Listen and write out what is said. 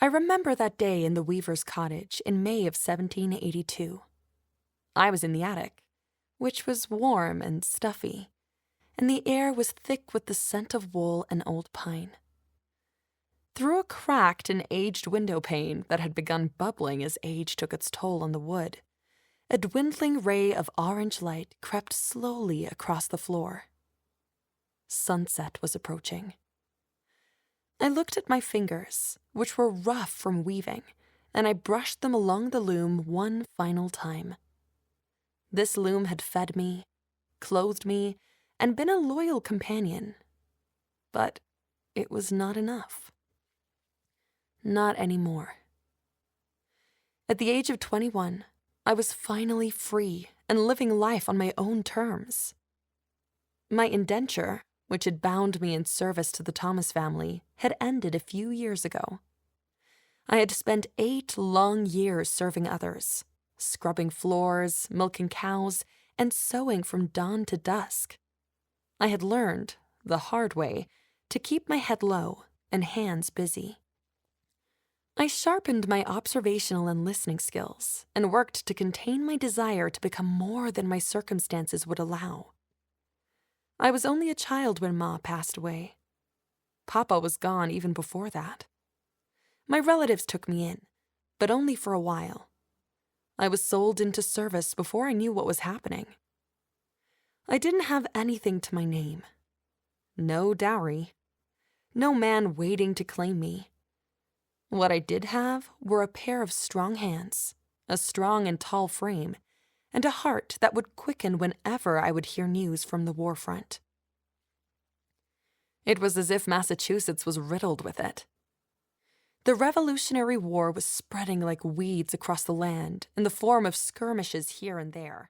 I remember that day in the weaver's cottage in May of 1782. I was in the attic, which was warm and stuffy, and the air was thick with the scent of wool and old pine. Through a cracked and aged window pane that had begun bubbling as age took its toll on the wood, a dwindling ray of orange light crept slowly across the floor. Sunset was approaching. I looked at my fingers, which were rough from weaving, and I brushed them along the loom one final time. This loom had fed me, clothed me, and been a loyal companion. But it was not enough. Not anymore. At the age of 21, I was finally free and living life on my own terms. My indenture, which had bound me in service to the Thomas family, had ended a few years ago. I had spent 8 long years serving others, scrubbing floors, milking cows, and sewing from dawn to dusk. I had learned, the hard way, to keep my head low and hands busy. I sharpened my observational and listening skills and worked to contain my desire to become more than my circumstances would allow. I was only a child when Ma passed away. Papa was gone even before that. My relatives took me in, but only for a while. I was sold into service before I knew what was happening. I didn't have anything to my name. No dowry. No man waiting to claim me. What I did have were a pair of strong hands, a strong and tall frame, and a heart that would quicken whenever I would hear news from the war front. It was as if Massachusetts was riddled with it. The Revolutionary War was spreading like weeds across the land in the form of skirmishes here and there.